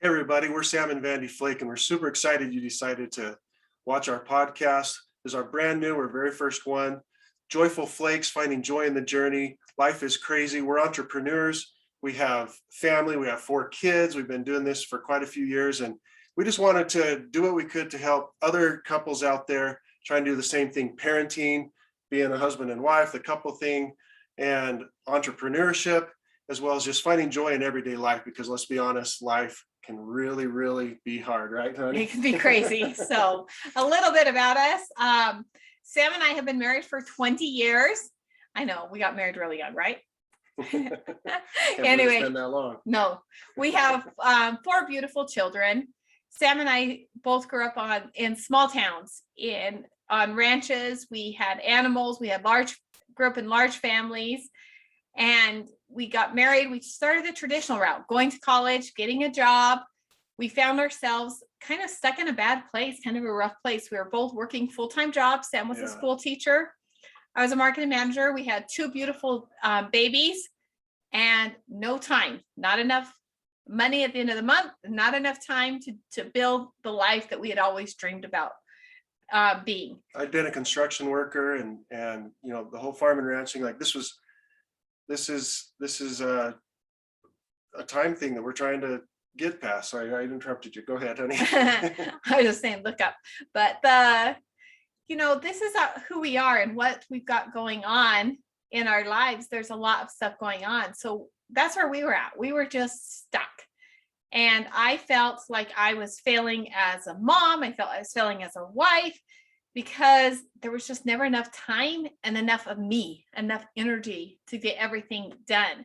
Hey everybody, we're Sam and Vandy Flake, and we're super excited you decided to watch our podcast. This is our brand new, our very first one. Joyful Flakes, finding joy in the journey. Life is crazy. We're entrepreneurs. We have family. We have 4 kids. We've been doing this for quite a few years, and we just wanted to do what we could to help other couples out there try and do the same thing: parenting, being a husband and wife, the couple thing, and entrepreneurship, as well as just finding joy in everyday life. Because let's be honest, life can really, really be hard, right, honey? It can be crazy. So a little bit about us. Sam and I have been married for 20 years. I know we got married really young, right? Can't believe Anyway, it's been that long. no, we have 4 beautiful children. Sam and I both grew up in small towns, on ranches. We had animals. We had grew up in large families, and we got married. We started the traditional route, going to college, getting a job. We found ourselves kind of stuck in a bad place, kind of a rough place. We were both working full-time jobs. Sam was a school teacher. I was a marketing manager. We had 2 beautiful babies and no time, not enough money at the end of the month, not enough time to build the life that we had always dreamed about being. I'd been a construction worker, and the whole farm and ranching, like this is a time thing that we're trying to get past. Sorry, I interrupted you. Go ahead, honey. I was just saying, look up. But this is who we are and what we've got going on in our lives. There's a lot of stuff going on. So that's where we were at. We were just stuck. And I felt like I was failing as a mom. I felt I was failing as a wife because there was just never enough time and enough of me, enough energy to get everything done.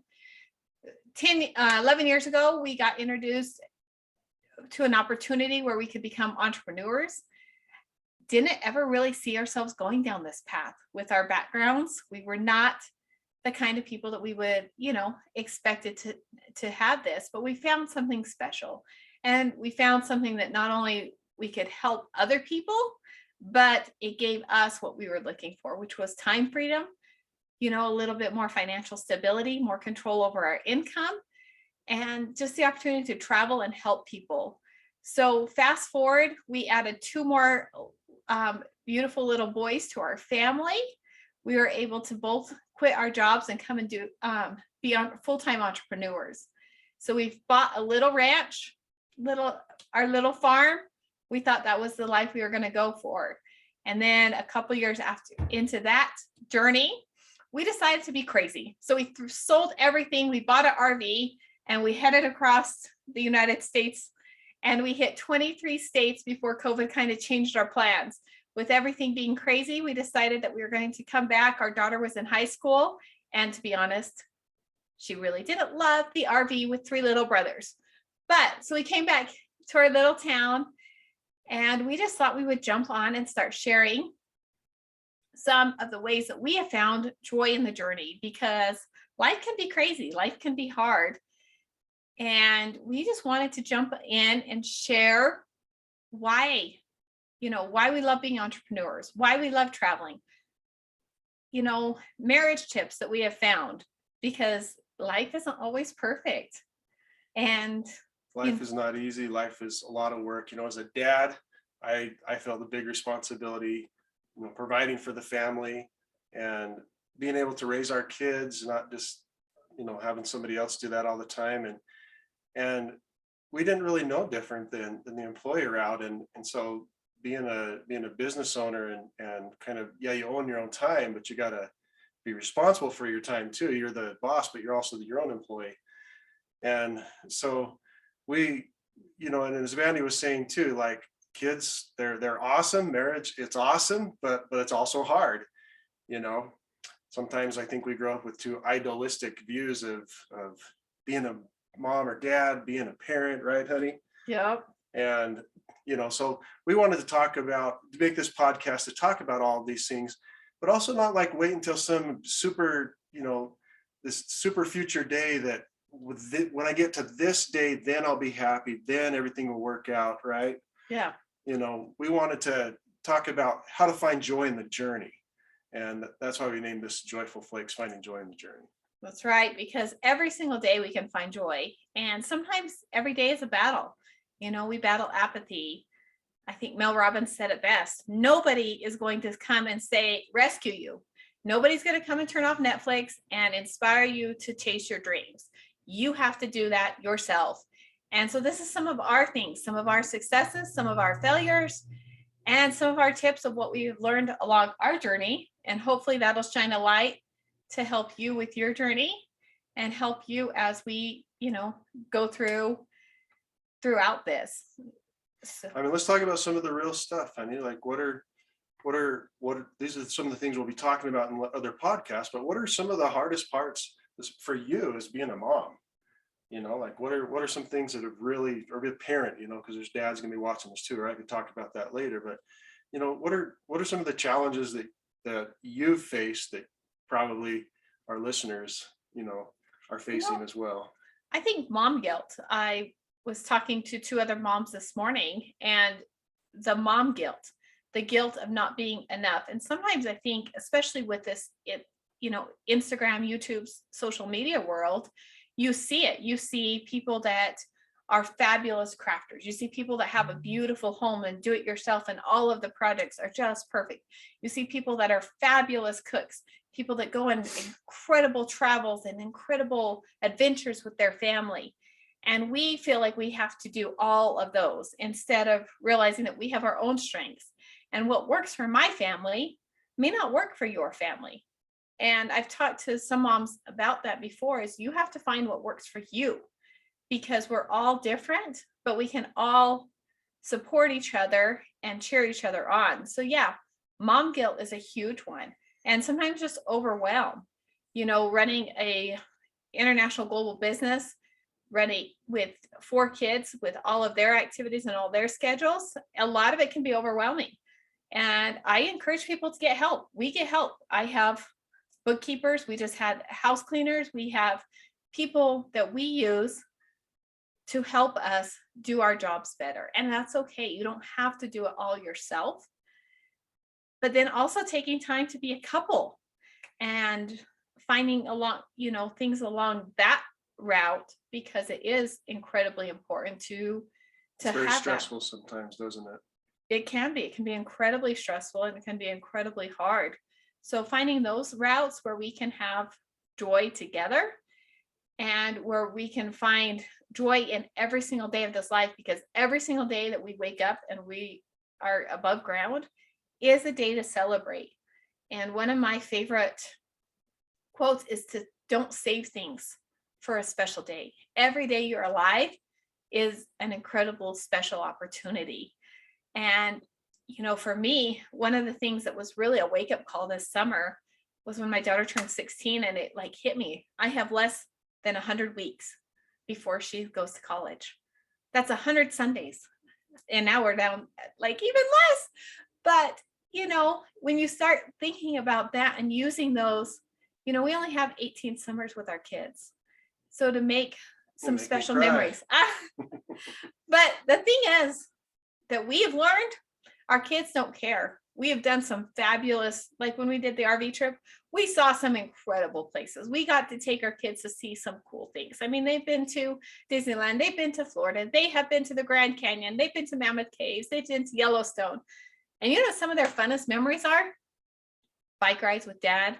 11 years ago, we got introduced to an opportunity where we could become entrepreneurs. Didn't ever really see ourselves going down this path with our backgrounds. We were not the kind of people that we would, expected to have this, but we found something special. And we found something that not only we could help other people, but it gave us what we were looking for, which was time freedom, a little bit more financial stability, more control over our income, and just the opportunity to travel and help people. So fast forward, we added 2 more beautiful little boys to our family. We were able to both quit our jobs and come and be full-time entrepreneurs. So we've bought a little ranch, our little farm. We thought that was the life we were going to go for. And then a couple years into that journey, we decided to be crazy. So we sold everything. We bought an RV and we headed across the United States, and we hit 23 states before COVID kind of changed our plans. With everything being crazy, we decided that we were going to come back. Our daughter was in high school, and to be honest, she really didn't love the RV with 3 little brothers. But so we came back to our little town, and we just thought we would jump on and start sharing some of the ways that we have found joy in the journey, because life can be crazy, life can be hard. And we just wanted to jump in and share why we love being entrepreneurs, why we love traveling, marriage tips that we have found, because life isn't always perfect. And Life is not easy. Life is a lot of work. As a dad, I felt the big responsibility, providing for the family and being able to raise our kids, not just, having somebody else do that all the time. And we didn't really know different than the employee route. And so being a business owner and kind of, you own your own time, but you got to be responsible for your time too. You're the boss, but you're also your own employee. And so we, and as Vandy was saying too, like kids, they're awesome. Marriage, it's awesome, but it's also hard. Sometimes I think we grow up with 2 idealistic views of being a mom or dad, being a parent, right, honey? Yep. And so we wanted to make this podcast to talk about all of these things, but also not like wait until some super, this super future day that when I get to this day, then I'll be happy, then everything will work out, right? Yeah. We wanted to talk about how to find joy in the journey. And that's why we named this Joyful Flakes, Finding Joy in the Journey. That's right, because every single day we can find joy. And sometimes every day is a battle. We battle apathy. I think Mel Robbins said it best. Nobody is going to come and say, rescue you. Nobody's going to come and turn off Netflix and inspire you to chase your dreams. You have to do that yourself. And so this is some of our things, some of our successes, some of our failures, and some of our tips of what we've learned along our journey. And hopefully that'll shine a light to help you with your journey and help you as we, go throughout this. So, I mean, let's talk about some of the real stuff. I mean, like what are these are some of the things we'll be talking about in other podcasts, but what are some of the hardest parts for you as being a mom? Like what are some things that have really, or be a parent, because there's dads gonna be watching this too, or I could talk about that later, but what are some of the challenges that you've faced that probably our listeners, are facing as well? I think mom guilt. I was talking to two other moms this morning, and the mom guilt, the guilt of not being enough. And sometimes I think, especially with this, Instagram, YouTube's social media world, you see it. You see people that are fabulous crafters. You see people that have a beautiful home and do it yourself, and all of the projects are just perfect. You see people that are fabulous cooks, people that go on incredible travels and incredible adventures with their family. And we feel like we have to do all of those instead of realizing that we have our own strengths. And what works for my family may not work for your family. And I've talked to some moms about that before, is you have to find what works for you, because we're all different, but we can all support each other and cheer each other on. So yeah, mom guilt is a huge one. And sometimes just overwhelm, running a international global business, running with 4 kids with all of their activities and all their schedules. A lot of it can be overwhelming. And I encourage people to get help. We get help. I have bookkeepers. We just had house cleaners. We have people that we use to help us do our jobs better. And that's okay. You don't have to do it all yourself. But then also taking time to be a couple and finding things along that route, because it is incredibly important to It's very have stressful that. sometimes, doesn't it? It can be incredibly stressful, and it can be incredibly hard. So finding those routes where we can have joy together, and where we can find joy in every single day of this life, because every single day that we wake up and we are above ground is a day to celebrate. And one of my favorite quotes is to don't save things for a special day. Every day you're alive is an incredible special opportunity. And, for me, one of the things that was really a wake-up call this summer was when my daughter turned 16, and it hit me. I have less than 100 weeks before she goes to college. That's 100 Sundays. And now we're down even less. But, when you start thinking about that and using those, we only have 18 summers with our kids. So to make some special memories. But the thing is that we have learned, our kids don't care. We have done some fabulous, like when we did the RV trip, we saw some incredible places. We got to take our kids to see some cool things. I mean, they've been to Disneyland, they've been to Florida, they have been to the Grand Canyon, they've been to Mammoth Caves, they've been to Yellowstone. And some of their funnest memories are bike rides with dad,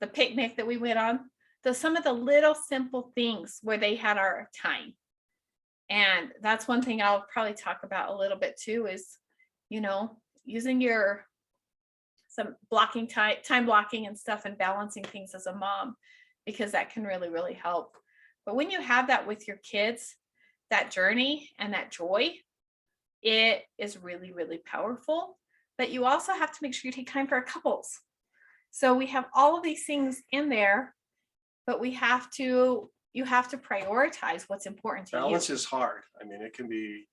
the picnic that we went on, some of the little simple things where they had our time. And that's one thing I'll probably talk about a little bit too, is, using some blocking time blocking and stuff, and balancing things as a mom, because that can really, really help. But when you have that with your kids, that journey and that joy, it is really, really powerful. But you also have to make sure you take time for couples. So we have all of these things in there, but you have to prioritize what's important to you. Balance is hard. I mean, it can be,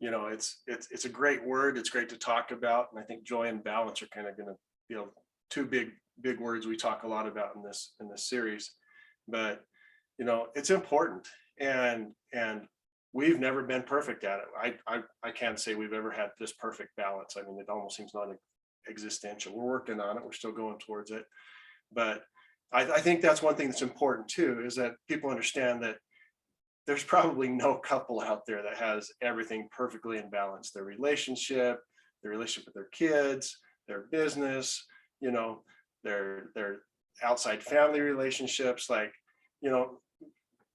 it's a great word. It's great to talk about. And I think joy and balance are kind of going to, two big words we talk a lot about in this series. But, it's important. And we've never been perfect at it. I can't say we've ever had this perfect balance. I mean, it almost seems non-existential. We're working on it. We're still going towards it. But I think that's one thing that's important too, is that people understand that there's probably no couple out there that has everything perfectly in balance. Their relationship with their kids, their business, you know, their outside family relationships. Like, you know,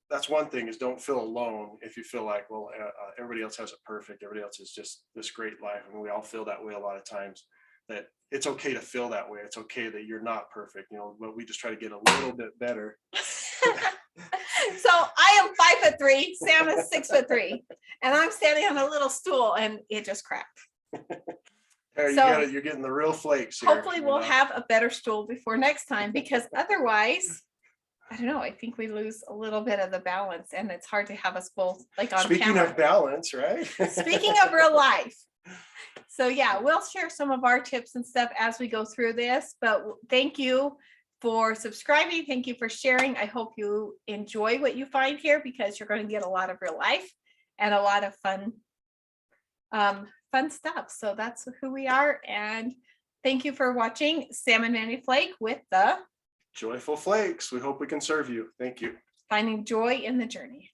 that's one thing, is don't feel alone if you feel like, well, everybody else has it perfect. Everybody else is just this great life. And we all feel that way a lot of times. That it's okay to feel that way. It's okay that you're not perfect, you know, but we just try to get a little bit better. So I am 5'3", Sam is 6'3", and I'm standing on a little stool and it just cracked. Hey, So you're getting the real flakes here, hopefully you we'll know. have a better stool before next time, because otherwise, I don't know, I think we lose a little bit of the balance, and it's hard to have us both like on Speaking camera. of balance, right? Speaking of real life. So yeah, we'll share some of our tips and stuff as we go through this, but thank you for subscribing. Thank you for sharing. I hope you enjoy what you find here, because you're going to get a lot of real life and a lot of fun stuff. So that's who we are. And thank you for watching Sam and Manny Flake with the Joyful Flakes. We hope we can serve you. Thank you. Finding Joy in the Journey.